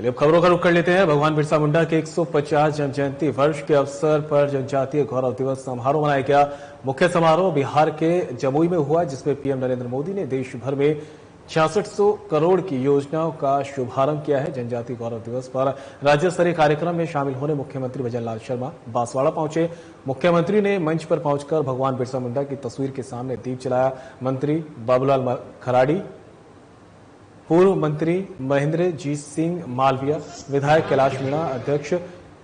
अब खबरों का रुख कर लेते हैं। भगवान बिरसा मुंडा के 150 जन्म जयंती वर्ष के अवसर पर जनजातीय गौरव दिवस समारोह मनाया गया। मुख्य समारोह बिहार के जमुई में हुआ, जिसमें पीएम नरेंद्र मोदी ने देश भर में 6600 करोड़ की योजनाओं का शुभारंभ किया है। जनजातीय गौरव दिवस पर राज्य स्तरीय कार्यक्रम में शामिल होने मुख्यमंत्री भजनलाल शर्मा बांसवाड़ा पहुंचे। मुख्यमंत्री ने मंच पर पहुंचकर भगवान बिरसा मुंडा की तस्वीर के सामने दीप जलाया। मंत्री बाबूलाल खराड़ी, पूर्व मंत्री महेंद्रजीत सिंह मालविया, विधायक कैलाश मीणा, अध्यक्ष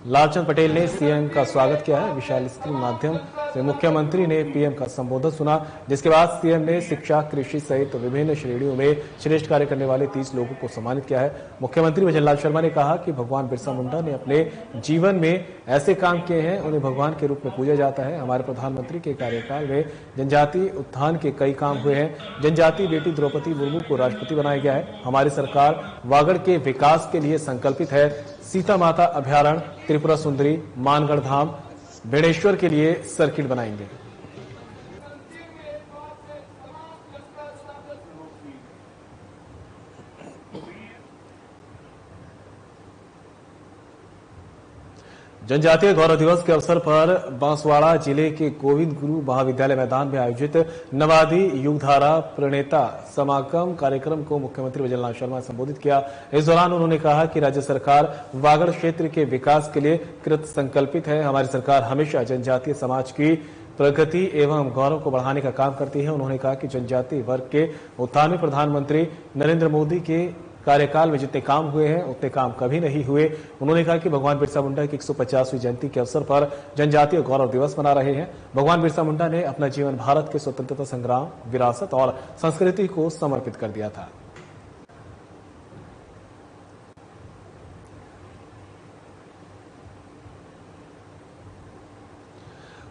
लालचंद पटेल ने सीएम का स्वागत किया है। विशाल स्क्रीन माध्यम से मुख्यमंत्री ने पीएम का संबोधन सुना, जिसके बाद सीएम ने शिक्षा, कृषि सहित विभिन्न श्रेणियों में श्रेष्ठ कार्य करने वाले 30 लोगों को सम्मानित किया है। मुख्यमंत्री भजनलाल शर्मा ने कहा कि भगवान बिरसा मुंडा ने अपने जीवन में ऐसे काम किए हैं, उन्हें भगवान के रूप में पूजा जाता है। हमारे प्रधानमंत्री के कार्यकाल में जनजातीय उत्थान के कई काम हुए हैं। जनजातीय बेटी द्रौपदी मुर्मू को राष्ट्रपति बनाया गया है। हमारी सरकार वागड़ के विकास के लिए संकल्पित है। सीता माता अभयारण्य, त्रिपुरा सुंदरी, मानगढ़ धाम, बेणेश्वर के लिए सर्किट बनाएंगे। जनजातीय गौरव दिवस के अवसर पर बांसवाड़ा जिले के गोविंद गुरु महाविद्यालय मैदान में आयोजित नवादी युगधारा प्रणेता समागम कार्यक्रम को मुख्यमंत्री भजनलाल शर्मा ने संबोधित किया। इस दौरान उन्होंने कहा कि राज्य सरकार वागड़ क्षेत्र के विकास के लिए कृत संकल्पित है। हमारी सरकार हमेशा जनजातीय समाज की प्रगति एवं गौरव को बढ़ाने का काम करती है। उन्होंने कहा कि जनजातीय वर्ग के उत्थान में प्रधानमंत्री नरेंद्र मोदी के कार्यकाल में जितने काम हुए हैं उतने काम कभी नहीं हुए। उन्होंने कहा कि भगवान बिरसा मुंडा की 150वीं जयंती के अवसर पर जनजातीय गौरव दिवस मना रहे हैं। भगवान बिरसा मुंडा ने अपना जीवन भारत के स्वतंत्रता संग्राम, विरासत और संस्कृति को समर्पित कर दिया था।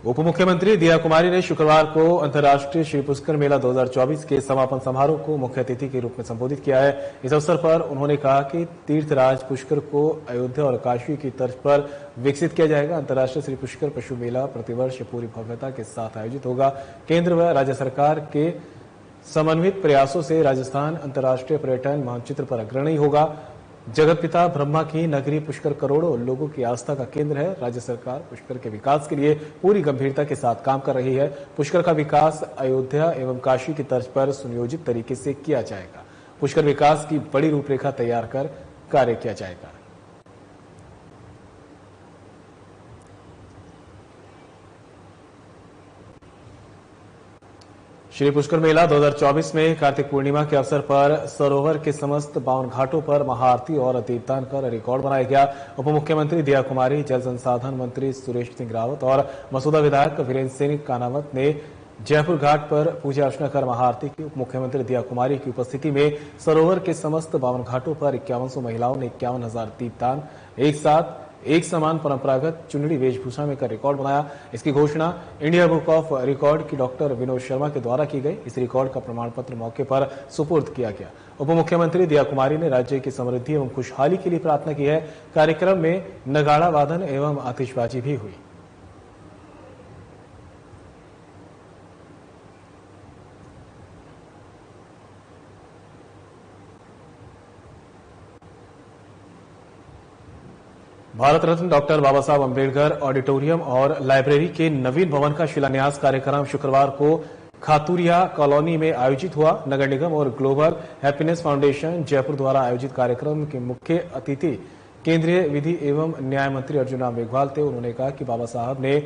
उप मुख्यमंत्री दिया कुमारी ने शुक्रवार को अंतर्राष्ट्रीय श्री पुष्कर मेला 2024 के समापन समारोह को मुख्य अतिथि के रूप में संबोधित किया है। इस अवसर पर उन्होंने कहा कि तीर्थराज पुष्कर को अयोध्या और काशी की तर्ज पर विकसित किया जाएगा। अंतर्राष्ट्रीय श्री पुष्कर पशु मेला प्रतिवर्ष पूरी भव्यता के साथ आयोजित होगा। केंद्र व राज्य सरकार के समन्वित प्रयासों से राजस्थान अंतर्राष्ट्रीय पर्यटन मानचित्र पर अग्रणी होगा। जगतपिता ब्रह्मा की नगरी पुष्कर करोड़ों लोगों की आस्था का केंद्र है। राज्य सरकार पुष्कर के विकास के लिए पूरी गंभीरता के साथ काम कर रही है। पुष्कर का विकास अयोध्या एवं काशी की तर्ज पर सुनियोजित तरीके से किया जाएगा। पुष्कर विकास की बड़ी रूपरेखा तैयार कर कार्य किया जाएगा। श्री पुष्कर मेला 2024 में कार्तिक पूर्णिमा के अवसर पर सरोवर के समस्त 52 घाटों पर महाआरती और दीपदान कर रिकॉर्ड बनाया गया। उप मुख्यमंत्री दिया कुमारी, जल संसाधन मंत्री सुरेश सिंह रावत और मसूदा विधायक वीरेंद्र सिंह कानावत ने जयपुर घाट पर पूजा अर्चना कर महाआरती की। उप मुख्यमंत्री दिया कुमारी की उपस्थिति में सरोवर के समस्त 52 घाटों पर 5100 महिलाओं ने 51,000 दीपदान एक साथ एक समान परंपरागत चुनरी वेशभूषा में कर रिकॉर्ड बनाया। इसकी घोषणा इंडिया बुक ऑफ रिकॉर्ड की डॉक्टर विनोद शर्मा के द्वारा की गई। इस रिकॉर्ड का प्रमाण पत्र मौके पर सुपुर्द किया गया। उप मुख्यमंत्री दिया कुमारी ने राज्य की समृद्धि एवं खुशहाली के लिए प्रार्थना की है। कार्यक्रम में नगाड़ा वादन एवं आतिशबाजी भी हुई। भारत रत्न डॉक्टर बाबा साहब अम्बेडकर ऑडिटोरियम और लाइब्रेरी के नवीन भवन का शिलान्यास कार्यक्रम शुक्रवार को खातूरिया कॉलोनी में आयोजित हुआ। नगर निगम और ग्लोबल हैप्पीनेस फाउंडेशन जयपुर द्वारा आयोजित कार्यक्रम के मुख्य अतिथि केंद्रीय विधि एवं न्याय मंत्री अर्जुन राम मेघवाल थे। उन्होंने कहा कि बाबा साहब ने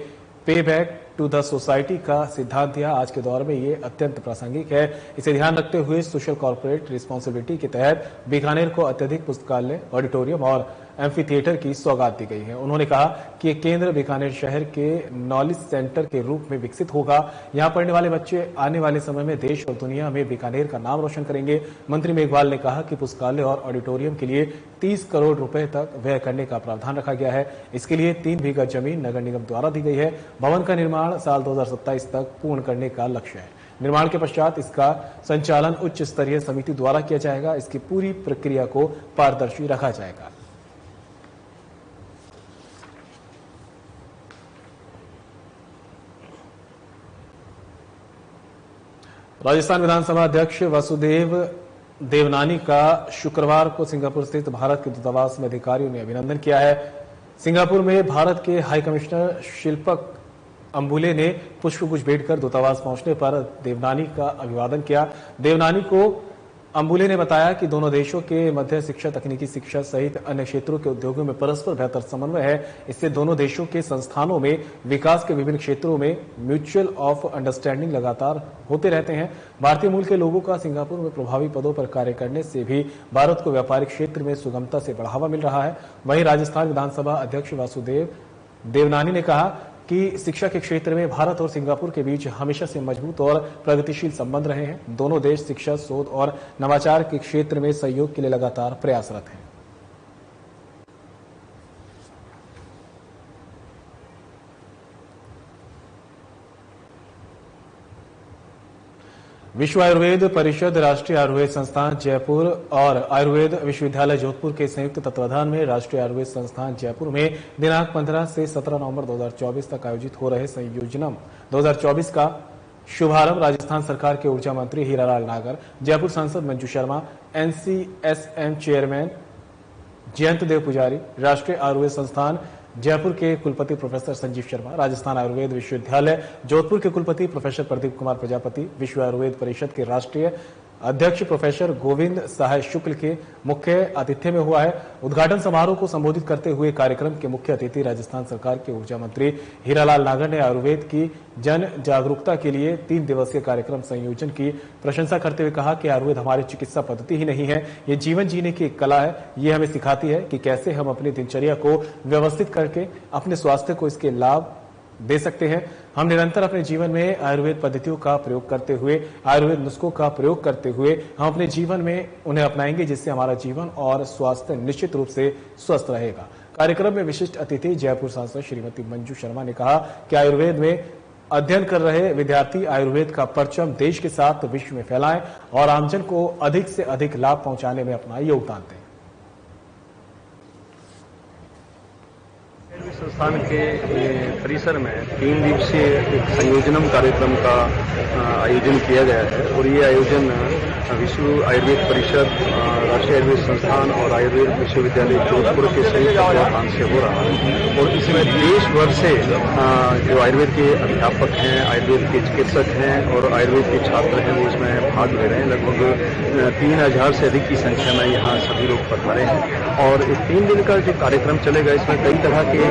पे बैक टू द सोसाइटी का सिद्धांत दिया। आज के दौर में ये अत्यंत प्रासंगिक है। इसे ध्यान रखते हुए सोशल कॉर्पोरेट रिस्पांसिबिलिटी के तहत बीकानेर को अत्यधिक पुस्तकालय, ऑडिटोरियम और एम्फी थिएटर की सौगात दी गई है। उन्होंने कहा कि ये केंद्र बीकानेर शहर के नॉलेज सेंटर के रूप में विकसित होगा। यहाँ पढ़ने वाले बच्चे आने वाले समय में देश और दुनिया में बीकानेर का नाम रोशन करेंगे। मंत्री मेघवाल ने कहा कि पुस्तकालय और ऑडिटोरियम के लिए 30 करोड़ रुपए तक व्यय करने का प्रावधान रखा गया है। इसके लिए 3 बीघा जमीन नगर निगम द्वारा दी गई है। भवन का निर्माण साल 2027 तक पूर्ण करने का लक्ष्य है। निर्माण के पश्चात इसका संचालन उच्च स्तरीय समिति द्वारा किया जाएगा। इसकी पूरी प्रक्रिया को पारदर्शी रखा जाएगा। राजस्थान विधानसभा अध्यक्ष वासुदेव देवनानी का शुक्रवार को सिंगापुर स्थित भारत के दूतावास में अधिकारियों ने अभिनंदन किया है। सिंगापुर में भारत के हाई कमिश्नर शिल्पक अंबुले ने पुष्पगुच्छ भेंट कर दूतावास पहुंचने पर देवनानी का अभिवादन किया। देवनानी को अंबुले ने बताया कि दोनों देशों के मध्य शिक्षा, तकनीकी शिक्षा सहित अन्य क्षेत्रों के उद्योगों में परस्पर बेहतर समन्वय है। इससे दोनों देशों के संस्थानों में विकास के विभिन्न क्षेत्रों में म्यूचुअल ऑफ अंडरस्टैंडिंग लगातार होते रहते हैं। भारतीय मूल के लोगों का सिंगापुर में प्रभावी पदों पर कार्य करने से भी भारत को व्यापारिक क्षेत्र में सुगमता से बढ़ावा मिल रहा है। वहीं राजस्थान विधानसभा अध्यक्ष वासुदेव देवनानी ने कहा कि शिक्षा के क्षेत्र में भारत और सिंगापुर के बीच हमेशा से मजबूत और प्रगतिशील संबंध रहे हैं। दोनों देश शिक्षा, शोध और नवाचार के क्षेत्र में सहयोग के लिए लगातार प्रयासरत हैं। विश्व आयुर्वेद परिषद, राष्ट्रीय आयुर्वेद संस्थान जयपुर और आयुर्वेद विश्वविद्यालय जोधपुर के संयुक्त तत्वाधान में राष्ट्रीय आयुर्वेद संस्थान जयपुर में दिनांक 15 से 17 नवंबर 2024 तक आयोजित हो रहे संयोजनम 2024 का शुभारंभ राजस्थान सरकार के ऊर्जा मंत्री हीरालाल नागर, जयपुर सांसद मंजू शर्मा, एनसीएसएम चेयरमैन जयंत देव पुजारी, राष्ट्रीय आयुर्वेद संस्थान जयपुर के कुलपति प्रोफेसर संजीव शर्मा, राजस्थान आयुर्वेद विश्वविद्यालय जोधपुर के कुलपति प्रोफेसर प्रदीप कुमार प्रजापति, विश्व आयुर्वेद परिषद के राष्ट्रीय अध्यक्ष प्रोफेसर गोविंद सहाय शुक्ल के मुख्य आतिथ्य में हुआ है। उद्घाटन समारोह को संबोधित करते हुए कार्यक्रम के मुख्य अतिथि राजस्थान सरकार के ऊर्जा मंत्री हीरालाल नागर ने आयुर्वेद की जन जागरूकता के लिए 3 दिवसीय कार्यक्रम संयोजन की प्रशंसा करते हुए कहा कि आयुर्वेद हमारी चिकित्सा पद्धति ही नहीं है, ये जीवन जीने की एक कला है। ये हमें सिखाती है कि कैसे हम अपनी दिनचर्या को व्यवस्थित करके अपने स्वास्थ्य को इसके लाभ दे सकते हैं। हम निरंतर अपने जीवन में आयुर्वेद पद्धतियों का प्रयोग करते हुए, आयुर्वेद नुस्खों का प्रयोग करते हुए हम अपने जीवन में उन्हें अपनाएंगे, जिससे हमारा जीवन और स्वास्थ्य निश्चित रूप से स्वस्थ रहेगा। कार्यक्रम में विशिष्ट अतिथि जयपुर सांसद श्रीमती मंजू शर्मा ने कहा कि आयुर्वेद में अध्ययन कर रहे विद्यार्थी आयुर्वेद का परचम देश के साथ विश्व में फैलाएं और आमजन को अधिक से अधिक लाभ पहुंचाने में अपना योगदान दें। संस्थान के परिसर में 3 दिवसीय एक संयोजनम कार्यक्रम का आयोजन किया गया है और ये आयोजन विश्व आयुर्वेद परिषद, राष्ट्रीय आयुर्वेद संस्थान और आयुर्वेद विश्वविद्यालय जोधपुर के संयुक्त तत्वाधान से हो रहा है और इसमें देश भर से जो आयुर्वेद के अध्यापक हैं, आयुर्वेद के चिकित्सक हैं और आयुर्वेद के छात्र हैं, वो इसमें भाग ले रहे हैं। लगभग 3000 से अधिक की संख्या में यहाँ सभी लोग पधारे हैं और इस 3 दिन का जो कार्यक्रम चलेगा, इसमें कई तरह के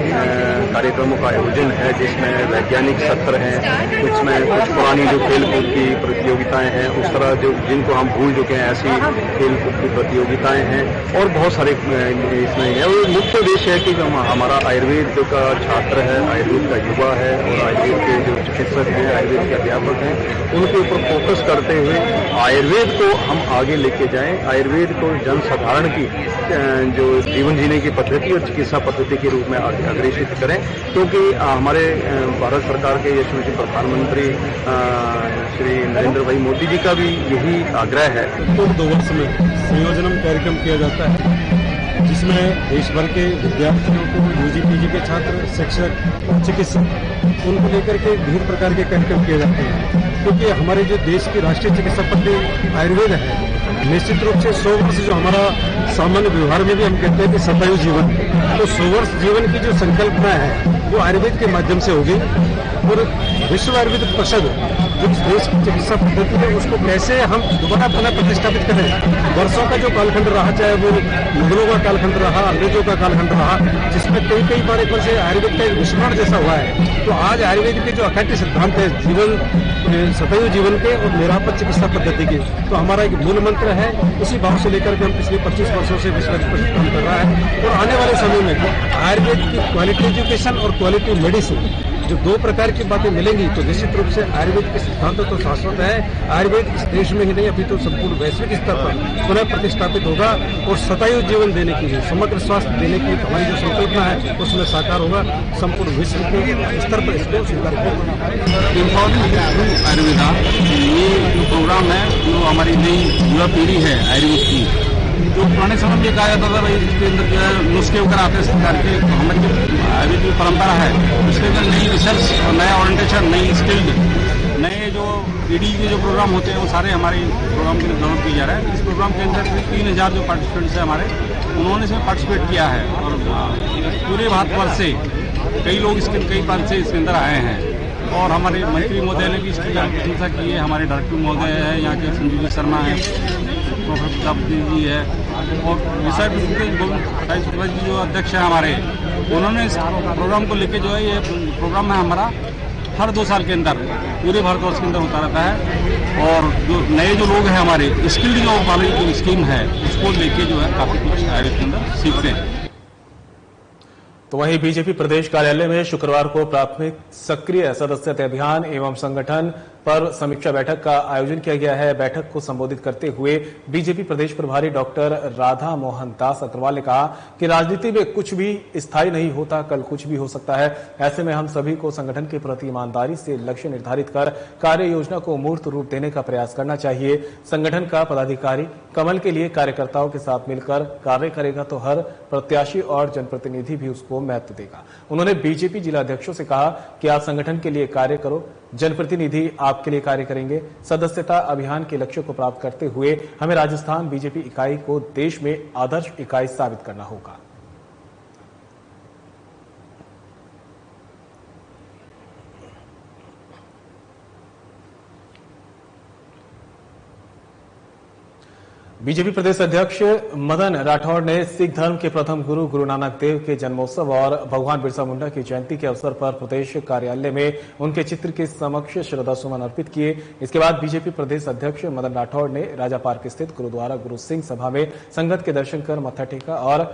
कार्यक्रमों का आयोजन है, जिसमें वैज्ञानिक सत्र हैं, इसमें कुछ पुरानी जो खेल कूद की प्रतियोगिताएं हैं, उस तरह जो जिनको हम भूल चुके हैं ऐसी खेल कूद की प्रतियोगिताएं हैं और बहुत सारे इसमें है। और मुख्य उद्देश्य है कि जो हमारा आयुर्वेद का छात्र है, आयुर्वेद का युवा है और आयुर्वेद के जो चिकित्सक हैं, आयुर्वेद के अध्यापक हैं, उनके ऊपर फोकस करते हुए आयुर्वेद को हम आगे लेके जाएं, आयुर्वेद को जनसाधारण की जो जीवन जीने की पद्धति और चिकित्सा पद्धति के रूप में अग्रेसित करें, क्योंकि हमारे भारत सरकार के यशस्वी प्रधानमंत्री श्री नरेंद्र भाई मोदी जी का भी यही आग्रह है। तो 2 वर्ष में संयोजनम कार्यक्रम किया जाता है, जिसमें देश भर के विद्यार्थियों को, यूजी पीजी के छात्र, शिक्षक, चिकित्सक, उनको लेकर के विभिन्न प्रकार के कार्यक्रम किए जाते हैं। क्योंकि हमारे जो देश की राष्ट्रीय चिकित्सा पद्धति आयुर्वेद है, निश्चित रूप से 100 वर्ष जो हमारा सामान्य व्यवहार में भी हम कहते हैं कि शतायु जीवन, तो 100 वर्ष जीवन की जो संकल्पना है वो आयुर्वेद के माध्यम से होगी और विश्व आयुर्वेद परिषद जो देश की चिकित्सा पद्धति है उसको कैसे हम दोबारा पुनः प्रतिष्ठापित करें। वर्षों का जो कालखंड रहा, चाहे वो मुगलों का कालखंड रहा, अंग्रेजों का कालखंड रहा, जिसमें कई बार एक बार से आयुर्वेद का एक विस्मरण जैसा हुआ है, तो आज आयुर्वेद के जो अखंड सिद्धांत है जीवन, शतायु जीवन के और निरापद चिकित्सा पद्धति के, तो हमारा एक मूल मंत्र है। उसी भाव से लेकर के हम पिछले 25 वर्षों से विश्व पर काम कर रहा है और आने वाले समय में आयुर्वेद की क्वालिटी एजुकेशन और क्वालिटी मेडिसिन जो 2 प्रकार की बातें मिलेंगी, तो निश्चित रूप से आयुर्वेद के सिद्धांत तो शाश्वत है। आयुर्वेद इस देश में ही नहीं, अभी तो संपूर्ण वैश्विक स्तर पर पुनः प्रतिष्ठापित होगा और शतायु जीवन देने की, समग्र स्वास्थ्य देने की हमारी जो संकल्पना है उसमें साकार होगा। संपूर्ण विश्व के स्तर पर इसको स्वीकार किया। आयुर्वेदा ये जो प्रोग्राम है, जो हमारी नई युवा पीढ़ी है आयुर्वेद की, जो पुराने समय में कहा जाता था भाई इसके अंदर जो है नुस्खे वगैरह आते हैं सरकार के, तो हमारी जो आयुर्वेद की परंपरा है उसके अंदर नई रिसर्च और नया ओरिएंटेशन, नई स्किल्ड नए जो ईडी के जो प्रोग्राम होते हैं वो सारे हमारे प्रोग्राम के लिए डेवलप किया जा रहा है। इस प्रोग्राम के अंदर 3000 जो पार्टिसिपेंट्स हैं हमारे, उन्होंने इसमें पार्टिसिपेट किया है और पूरे भारतवर्ष से कई लोग कई प्रांत से इसके अंदर आए हैं। और हमारे मंत्री महोदय ने भी इसकी प्रशंसा की है। हमारे डायरेक्टर महोदय है, यहाँ के संजीव जी शर्मा है, प्रोफेसर प्रतापति जी है और विषय जी जो अध्यक्ष है हमारे, उन्होंने इस प्रोग्राम को लेके जो है, ये प्रोग्राम है हमारा हर 2 साल के अंदर पूरे भारतवर्ष के अंदर होता रहता है। और जो नए जो लोग हैं हमारे, स्किल्ड जो वाली जो स्कीम है उसको लेके जो है काफी कुछ आगे के अंदर सीखते हैं। तो वहीं बीजेपी प्रदेश कार्यालय में शुक्रवार को प्राथमिक सक्रिय सदस्यता अभियान एवं संगठन पर समीक्षा बैठक का आयोजन किया गया है। बैठक को संबोधित करते हुए बीजेपी प्रदेश प्रभारी डॉक्टर राधा मोहन दास अग्रवाल ने कहा कि राजनीति में कुछ भी स्थायी नहीं होता, कल कुछ भी हो सकता है। ऐसे में हम सभी को संगठन के प्रति ईमानदारी से लक्ष्य निर्धारित कर कार्य योजना को मूर्त रूप देने का प्रयास करना चाहिए। संगठन का पदाधिकारी कमल के लिए कार्यकर्ताओं के साथ मिलकर कार्य करेगा तो हर प्रत्याशी और जनप्रतिनिधि भी उसको महत्व देगा। उन्होंने बीजेपी जिलाध्यक्षों से कहा कि आप संगठन के लिए कार्य करो, जनप्रतिनिधि आपके लिए कार्य करेंगे। सदस्यता अभियान के लक्ष्य को प्राप्त करते हुए हमें राजस्थान बीजेपी इकाई को देश में आदर्श इकाई साबित करना होगा। बीजेपी प्रदेश अध्यक्ष मदन राठौड़ ने सिख धर्म के प्रथम गुरु गुरु नानक देव के जन्मोत्सव और भगवान बिरसा मुंडा की जयंती के अवसर पर प्रदेश कार्यालय में उनके चित्र के समक्ष श्रद्धा सुमन अर्पित किए। इसके बाद बीजेपी प्रदेश अध्यक्ष मदन राठौड़ ने राजा पार्क स्थित गुरुद्वारा गुरु सिंह सभा में संगत के दर्शन कर मत्था टेका और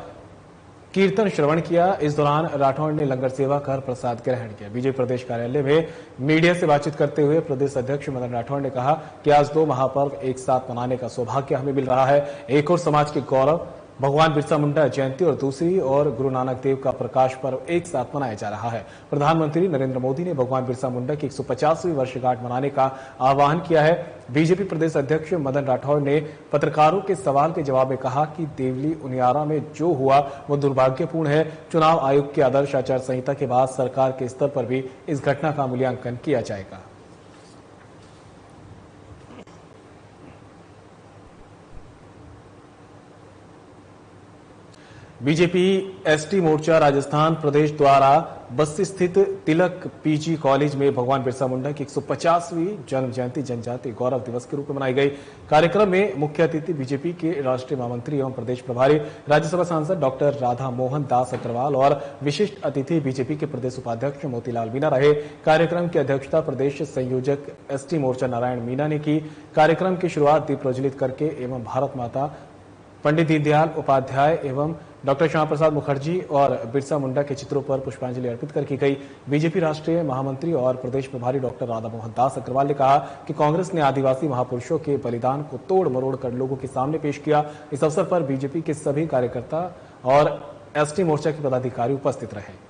कीर्तन श्रवण किया। इस दौरान राठौड़ ने लंगर सेवा कर प्रसाद ग्रहण किया। बीजेपी प्रदेश कार्यालय में मीडिया से बातचीत करते हुए प्रदेश अध्यक्ष मदन राठौड़ ने कहा कि आज 2 महापर्व एक साथ मनाने का सौभाग्य हमें मिल रहा है। एक और समाज के गौरव भगवान बिरसा मुंडा जयंती और दूसरी ओर गुरु नानक देव का प्रकाश पर्व एक साथ मनाया जा रहा है। प्रधानमंत्री नरेंद्र मोदी ने भगवान बिरसा मुंडा की 150वीं वर्षगांठ मनाने का आह्वान किया है। बीजेपी प्रदेश अध्यक्ष मदन राठौड़ ने पत्रकारों के सवाल के जवाब में कहा कि देवली उनियारा में जो हुआ वो दुर्भाग्यपूर्ण है। चुनाव आयोग की आदर्श आचार संहिता के बाद सरकार के स्तर पर भी इस घटना का मूल्यांकन किया जाएगा। बीजेपी एसटी मोर्चा राजस्थान प्रदेश द्वारा बस्ती स्थित तिलक पीजी कॉलेज में भगवान बिरसा मुंडा की 150वीं जन्म जयंती जनजातीय गौरव दिवस के रूप में मनाई गई। कार्यक्रम में मुख्य अतिथि बीजेपी के राष्ट्रीय महामंत्री एवं प्रदेश प्रभारी राज्यसभा सांसद डॉक्टर राधा मोहन दास अग्रवाल और विशिष्ट अतिथि बीजेपी के प्रदेश उपाध्यक्ष मोतीलाल मीणा रहे। कार्यक्रम की अध्यक्षता प्रदेश संयोजक एसटी मोर्चा नारायण मीणा ने की। कार्यक्रम की शुरुआत दीप प्रज्वलित करके एवं भारत माता पंडित दीनदयाल उपाध्याय एवं डॉक्टर श्यामा प्रसाद मुखर्जी और बिरसा मुंडा के चित्रों पर पुष्पांजलि अर्पित कर की गई। बीजेपी राष्ट्रीय महामंत्री और प्रदेश प्रभारी डॉक्टर राधा मोहन दास अग्रवाल ने कहा कि कांग्रेस ने आदिवासी महापुरुषों के बलिदान को तोड़ मरोड़ कर लोगों के सामने पेश किया। इस अवसर पर बीजेपी के सभी कार्यकर्ता और एसटी मोर्चा के पदाधिकारी उपस्थित रहे।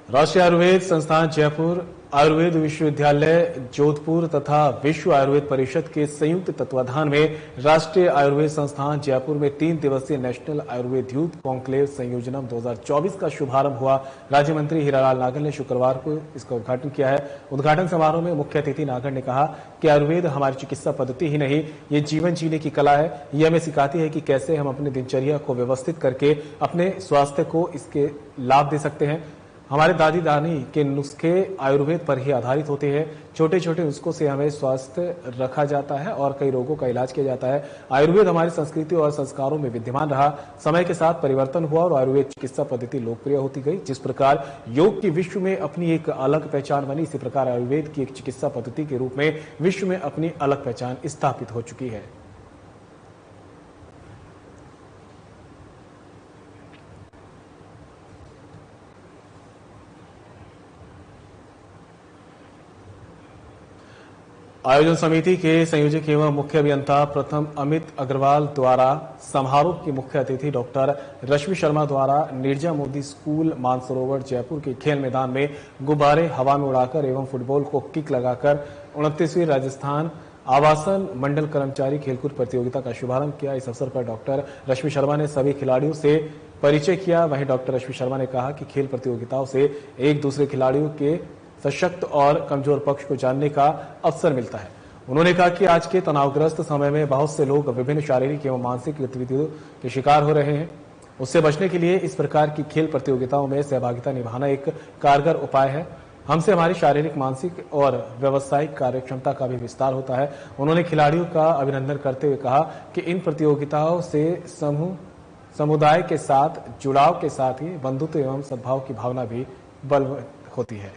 राष्ट्रीय आयुर्वेद संस्थान जयपुर, आयुर्वेद विश्वविद्यालय जोधपुर तथा विश्व आयुर्वेद परिषद के संयुक्त तत्वाधान में राष्ट्रीय आयुर्वेद संस्थान जयपुर में 3 दिवसीय नेशनल आयुर्वेद यूथ कॉन्क्लेव संयोजनम 2024 का शुभारंभ हुआ। राज्य मंत्री हीरालाल नागर ने शुक्रवार को इसका उद्घाटन किया है। उद्घाटन समारोह में मुख्य अतिथि नागर ने कहा कि आयुर्वेद हमारी चिकित्सा पद्धति ही नहीं, ये जीवन जीने की कला है। ये हमें सिखाती है कि कैसे हम अपनी दिनचर्या को व्यवस्थित करके अपने स्वास्थ्य को इसके लाभ दे सकते हैं। हमारे दादी दानी के नुस्खे आयुर्वेद पर ही आधारित होते हैं। छोटे छोटे नुस्खों से हमें स्वस्थ रखा जाता है और कई रोगों का इलाज किया जाता है। आयुर्वेद हमारी संस्कृति और संस्कारों में विद्यमान रहा। समय के साथ परिवर्तन हुआ और आयुर्वेद चिकित्सा पद्धति लोकप्रिय होती गई। जिस प्रकार योग की विश्व में अपनी एक अलग पहचान बनी, इसी प्रकार आयुर्वेद की एक चिकित्सा पद्धति के रूप में विश्व में अपनी अलग पहचान स्थापित हो चुकी है। आयोजन समिति के संयोजक एवं मुख्य अभियंता प्रथम अमित अग्रवाल द्वारा समारोह की मुख्य अतिथि डॉक्टर रश्मि शर्मा द्वारा नीरजा मोदी स्कूल मानसरोवर जयपुर के खेल मैदान में गुब्बारे हवा में उड़ाकर एवं फुटबॉल को किक लगाकर 29वीं राजस्थान आवासन मंडल कर्मचारी खेलकूद प्रतियोगिता का शुभारंभ किया। इस अवसर पर डॉक्टर रश्मि शर्मा ने सभी खिलाड़ियों से परिचय किया। वहीं डॉक्टर अश्विनी शर्मा ने कहा कि खेल प्रतियोगिताओं से एक दूसरे खिलाड़ियों के सशक्त और कमजोर पक्ष को जानने का अवसर मिलता है। उन्होंने कहा कि आज के तनावग्रस्त समय में बहुत से लोग विभिन्न शारीरिक एवं मानसिक गतिविधियों के शिकार हो रहे हैं। उससे बचने के लिए इस प्रकार की खेल प्रतियोगिताओं में सहभागिता निभाना एक कारगर उपाय है। हमसे हमारी शारीरिक, मानसिक और व्यावसायिक कार्यक्षमता का भी विस्तार होता है। उन्होंने खिलाड़ियों का अभिनंदन करते हुए कहा कि इन प्रतियोगिताओं से समुदाय के साथ जुड़ाव के साथ ही बंधुत्व एवं सद्भाव की भावना भी बलवत्त होती है।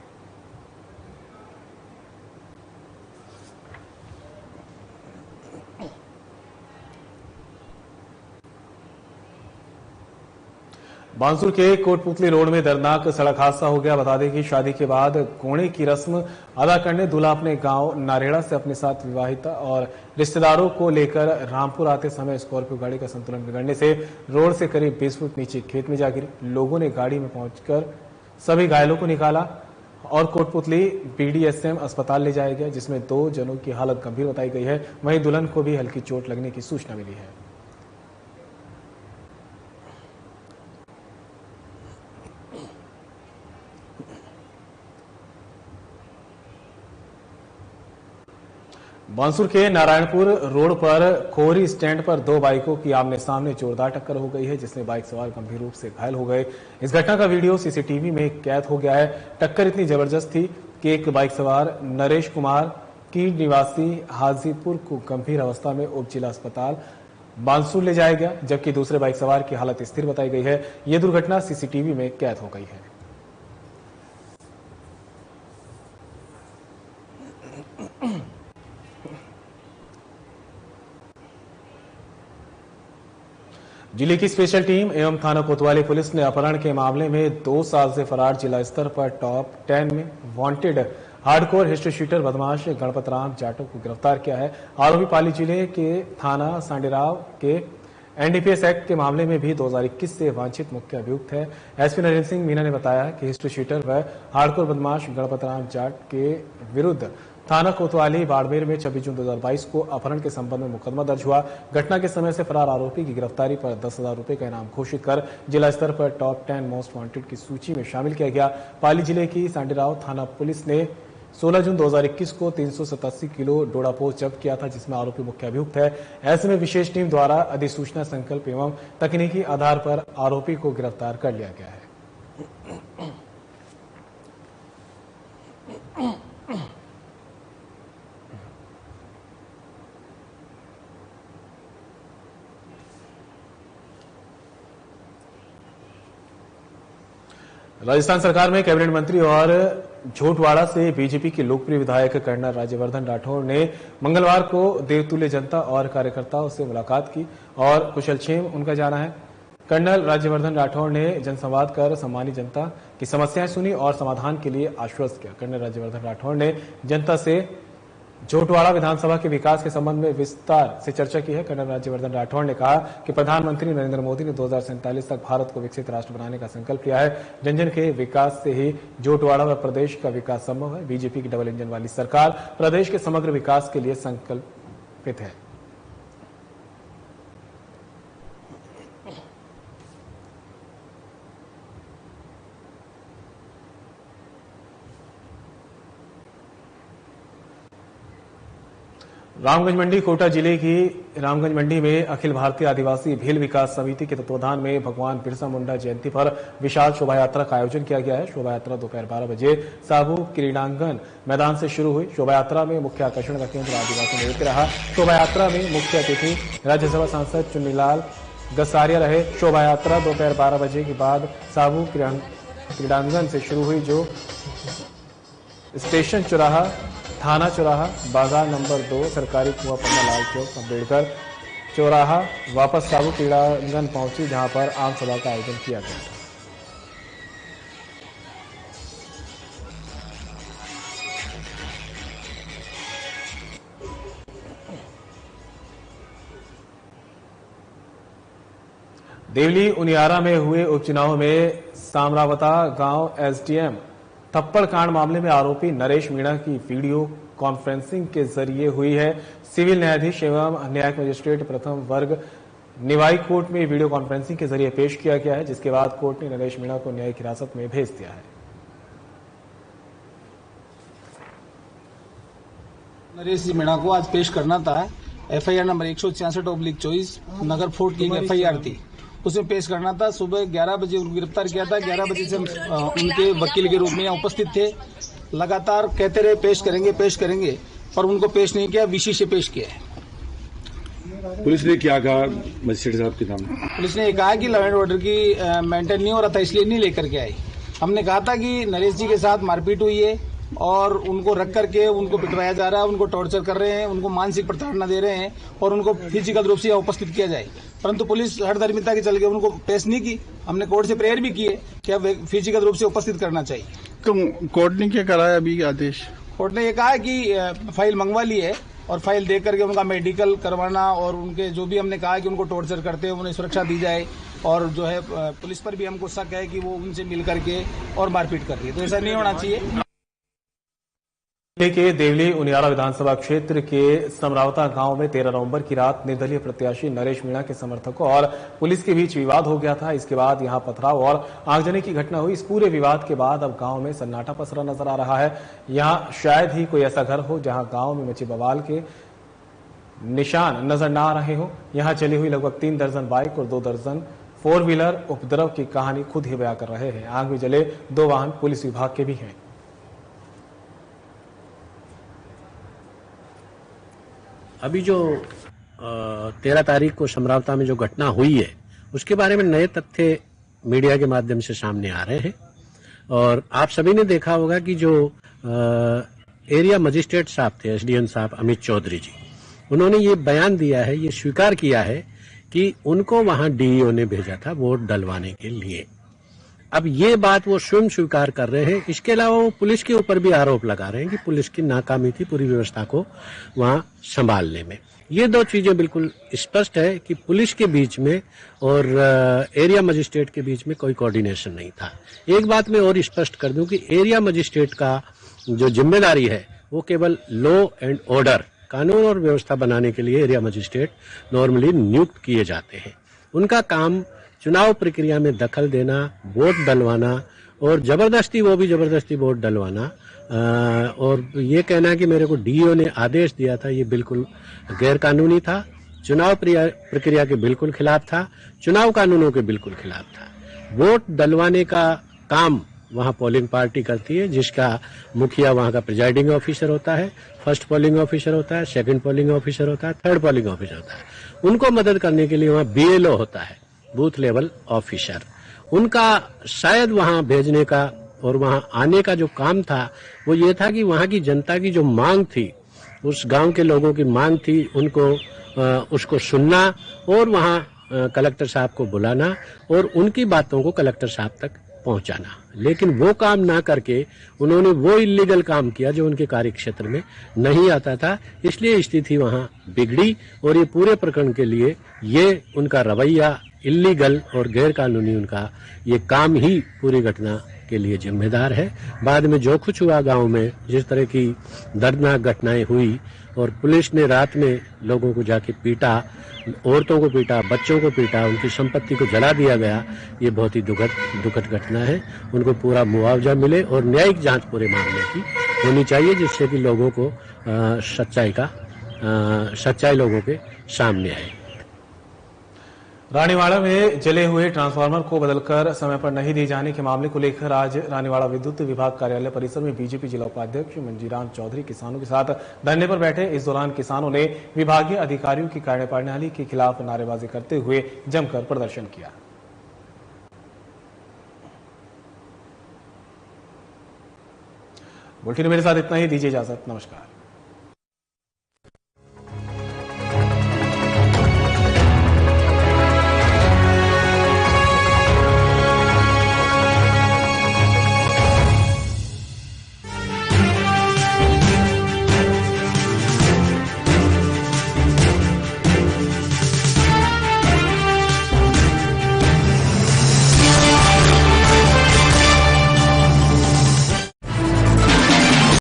बांसुर के कोटपुतली रोड में दर्दनाक सड़क हादसा हो गया। बता दें कि शादी के बाद कोणे की रस्म अदा करने दूल्हा अपने गांव नारेड़ा से अपने साथ विवाहिता और रिश्तेदारों को लेकर रामपुर आते समय स्कॉर्पियो गाड़ी का संतुलन बिगड़ने से रोड से करीब 20 फुट नीचे खेत में जा गिरी। लोगों ने गाड़ी में पहुंचकर सभी घायलों को निकाला और कोटपुतली BDSM अस्पताल ले जाया गया, जिसमें 2 जनों की हालत गंभीर बताई गई है। वहीं दुल्हन को भी हल्की चोट लगने की सूचना मिली है। बांसुर के नारायणपुर रोड पर खोरी स्टैंड पर 2 बाइकों की आमने सामने जोरदार टक्कर हो गई है, जिसमें बाइक सवार गंभीर रूप से घायल हो गए। इस घटना का वीडियो CCTV में कैद हो गया है। टक्कर इतनी जबरदस्त थी कि एक बाइक सवार नरेश कुमार की निवासी हाजीपुर को गंभीर अवस्था में उप जिला अस्पताल बांसुर ले जाया गया, जबकि दूसरे बाइक सवार की हालत स्थिर बताई गई है। यह दुर्घटना CCTV में कैद हो गई है। जिले की स्पेशल टीम एवं थाना कोतवाली पुलिस ने अपहरण के मामले में 2 साल से फरार जिला स्तर पर टॉप 10 में वांटेड हार्डकोर हिस्ट्री शीटर बदमाश गणपत राम जाटव को गिरफ्तार किया है। आरोपी पाली जिले के थाना सांडेराव के NDPS एक्ट के मामले में भी 2021 से वांछित मुख्य अभियुक्त है। SP नरेंद्र सिंह मीना ने बताया कि हिस्ट्री शीटर व हार्डकोर बदमाश गणपत राम जाट के विरुद्ध थाना कोतवाली बाड़मेर में 26 जून 2022 को अपहरण के संबंध में मुकदमा दर्ज हुआ। घटना के समय से फरार आरोपी की गिरफ्तारी पर 10,000 रुपए का इनाम घोषित कर जिला स्तर पर टॉप 10 मोस्ट वांटेड की सूची में शामिल किया गया। पाली जिले की सांडेराव थाना पुलिस ने 16 जून 2021 को 387 किलो डोडापोस्ट जब्त किया था, जिसमें आरोपी मुख्य अभियुक्त है। ऐसे में विशेष टीम द्वारा अधिसूचना संकल्प एवं तकनीकी आधार पर आरोपी को गिरफ्तार कर लिया गया है। राजस्थान सरकार में कैबिनेट मंत्री और झोटवाड़ा से बीजेपी के लोकप्रिय विधायक कर्नल राज्यवर्धन राठौड़ ने मंगलवार को देवतुल्य जनता और कार्यकर्ताओं से मुलाकात की और कुशलक्षेम उनका जाना है। कर्नल राज्यवर्धन राठौड़ ने जनसंवाद कर सम्मानित जनता की समस्याएं सुनी और समाधान के लिए आश्वस्त किया। कर्नल राज्यवर्धन राठौड़ ने जनता से झोटवाड़ा विधानसभा के विकास के संबंध में विस्तार से चर्चा की है। कर्नल राज्यवर्धन राठौड़ ने कहा कि प्रधानमंत्री नरेंद्र मोदी ने 2047 तक भारत को विकसित राष्ट्र बनाने का संकल्प लिया है। जन जन के विकास से ही झोटवाड़ा व प्रदेश का विकास संभव है। बीजेपी की डबल इंजन वाली सरकार प्रदेश के समग्र विकास के लिए संकल्पित है। रामगंज मंडी कोटा जिले की रामगंज मंडी में अखिल भारतीय आदिवासी भील विकास समिति के तत्वाधान में भगवान बिरसा मुंडा जयंती पर विशाल शोभा यात्रा का आयोजन किया गया है। शोभा यात्रा दोपहर 12 बजे साबू क्रीडांगन मैदान से शुरू हुई। शोभा यात्रा में मुख्य आकर्षण का केंद्र आदिवासी नृत्य रहा। शोभा यात्रा में मुख्य अतिथि राज्यसभा सांसद चुन्नीलाल गसारिया रहे। शोभा यात्रा दोपहर 12 बजे के बाद साबू क्रीडांगन से शुरू हुई, जो स्टेशन चौराहा, थाना चौराहा, बाजार नंबर 2, सरकारी कुआं पन्ना, लाल चौक, अम्बेडकर चौराहा वापस साबू क्रीडांगन पहुंची, जहां पर आम सभा का आयोजन किया गया था। देवली उनियारा में हुए उपचुनाव में सामरावता गांव SDM थप्पड़ कांड मामले में आरोपी नरेश मीणा की वीडियो कॉन्फ्रेंसिंग के जरिए हुई है। सिविल न्यायाधीश एवं न्यायिक मजिस्ट्रेट प्रथम वर्ग निवाई कोर्ट में वीडियो कॉन्फ्रेंसिंग के जरिए पेश किया गया है, जिसके बाद कोर्ट ने नरेश मीणा को न्यायिक हिरासत में भेज दिया है। नरेश जी मीणा को आज पेश करना था। एफआईआर नंबर 166/24 नगर फोर्ट की एफआईआर थी, उसमें पेश करना था। सुबह 11 बजे उनको गिरफ्तार किया था। 11 बजे से उनके वकील के रूप में यहाँ उपस्थित थे। लगातार कहते रहे पेश करेंगे, पर उनको पेश नहीं किया, वीसी से पेश किया है। पुलिस ने क्या कहा मजिस्ट्रेट साहब के सामने? पुलिस ने कहा कि लॉ एंड ऑर्डर की मेंटेन नहीं हो रहा था, इसलिए नहीं लेकर के आई। हमने कहा था कि नरेश जी के साथ मारपीट हुई है और उनको रख करके उनको पिटवाया जा रहा है, उनको टॉर्चर कर रहे हैं, उनको मानसिक प्रताड़ना दे रहे हैं और उनको फिजिकल रूप से उपस्थित किया जाए। परंतु पुलिस हठधर्मिता के चल के उनको पेश नहीं की। हमने कोर्ट से प्रेयर भी की है कि अब फिजिकल रूप से उपस्थित करना चाहिए। तो कोर्ट ने क्या कराया अभी आदेश? कोर्ट ने ये कहा है कि फाइल मंगवा ली है और फाइल दे करके उनका मेडिकल करवाना और उनके जो भी हमने कहा है कि उनको टॉर्चर करते हैं उन्हें सुरक्षा दी जाए। और जो है पुलिस पर भी हमको शक है कि वो उनसे मिल करके और मारपीट कर रही है, तो ऐसा नहीं होना चाहिए। जिले के देवली उनियारा विधानसभा क्षेत्र के समरावता गांव में 13 नवंबर की रात निर्दलीय प्रत्याशी नरेश मीणा के समर्थकों और पुलिस के बीच विवाद हो गया था। इसके बाद यहां पथराव और आगजनी की घटना हुई। इस पूरे विवाद के बाद अब गांव में सन्नाटा पसरा नजर आ रहा है। यहां शायद ही कोई ऐसा घर हो जहां गांव में मचे बवाल के निशान नजर न आ रहे हो। यहां चली हुई लगभग 3 दर्जन बाइक और 2 दर्जन 4 व्हीलर उपद्रव की कहानी खुद ही बयां कर रहे हैं। आग में जले 2 वाहन पुलिस विभाग के भी हैं। अभी जो 13 तारीख को समरावता में जो घटना हुई है उसके बारे में नए तथ्य मीडिया के माध्यम से सामने आ रहे हैं। और आप सभी ने देखा होगा कि जो एरिया मजिस्ट्रेट साहब थे, एसडीएम साहब अमित चौधरी जी, उन्होंने ये बयान दिया है, ये स्वीकार किया है कि उनको वहां डीईओ ने भेजा था वोट डलवाने के लिए। अब ये बात वो स्वयं स्वीकार कर रहे हैं। इसके अलावा वो पुलिस के ऊपर भी आरोप लगा रहे हैं कि पुलिस की नाकामी थी पूरी व्यवस्था को वहां संभालने में। ये 2 चीजें बिल्कुल स्पष्ट है कि पुलिस के बीच में और एरिया मजिस्ट्रेट के बीच में कोई कोऑर्डिनेशन नहीं था। एक बात मैं और स्पष्ट कर दूं कि एरिया मजिस्ट्रेट का जो जिम्मेदारी है वो केवल लॉ एंड ऑर्डर, कानून और व्यवस्था बनाने के लिए एरिया मजिस्ट्रेट नॉर्मली नियुक्त किए जाते हैं। उनका काम चुनाव प्रक्रिया में दखल देना, वोट डलवाना और जबरदस्ती, वो भी जबरदस्ती वोट डलवाना, और ये कहना कि मेरे को डीईओ ने आदेश दिया था, ये बिल्कुल गैर कानूनी था, चुनाव प्रक्रिया के बिल्कुल खिलाफ था, चुनाव कानूनों के बिल्कुल खिलाफ था। वोट डलवाने का काम वहां पोलिंग पार्टी करती है, जिसका मुखिया वहां का प्रिजाइडिंग ऑफिसर होता है, फर्स्ट पोलिंग ऑफिसर होता है, सेकंड पोलिंग ऑफिसर होता है, थर्ड पोलिंग ऑफिसर होता है। उनको मदद करने के लिए वहां बीएलओ होता है, बूथ लेवल ऑफिसर। उनका शायद वहां भेजने का और वहां आने का जो काम था वो ये था कि वहां की जनता की जो मांग थी, उस गांव के लोगों की मांग थी, उनको उसको सुनना और वहां कलेक्टर साहब को बुलाना और उनकी बातों को कलेक्टर साहब तक पहुंचाना। लेकिन वो काम ना करके उन्होंने वो इलीगल काम किया जो उनके कार्य क्षेत्र में नहीं आता था। इसलिए स्थिति वहां बिगड़ी और ये पूरे प्रकरण के लिए ये उनका रवैया इलीगल और गैर कानूनी उनका ये काम ही पूरी घटना के लिए जिम्मेदार है। बाद में जो कुछ हुआ गांव में, जिस तरह की दर्दनाक घटनाएं हुई और पुलिस ने रात में लोगों को जाके पीटा, औरतों को पीटा, बच्चों को पीटा, उनकी संपत्ति को जला दिया गया, ये बहुत ही दुखद घटना है। उनको पूरा मुआवजा मिले और न्यायिक जांच पूरे मामले की होनी चाहिए, जिससे कि लोगों को सच्चाई लोगों के सामने आए। रानीवाड़ा में जले हुए ट्रांसफार्मर को बदलकर समय पर नहीं दिए जाने के मामले को लेकर आज रानीवाड़ा विद्युत विभाग कार्यालय परिसर में बीजेपी जिला उपाध्यक्ष मंजीराम चौधरी किसानों के साथ धरने पर बैठे। इस दौरान किसानों ने विभागीय अधिकारियों की कार्यप्रणाली के खिलाफ नारेबाजी करते हुए जमकर प्रदर्शन किया। बुलेटिन में मेरे साथ इतना ही, दीजिए इजाजत, नमस्कार।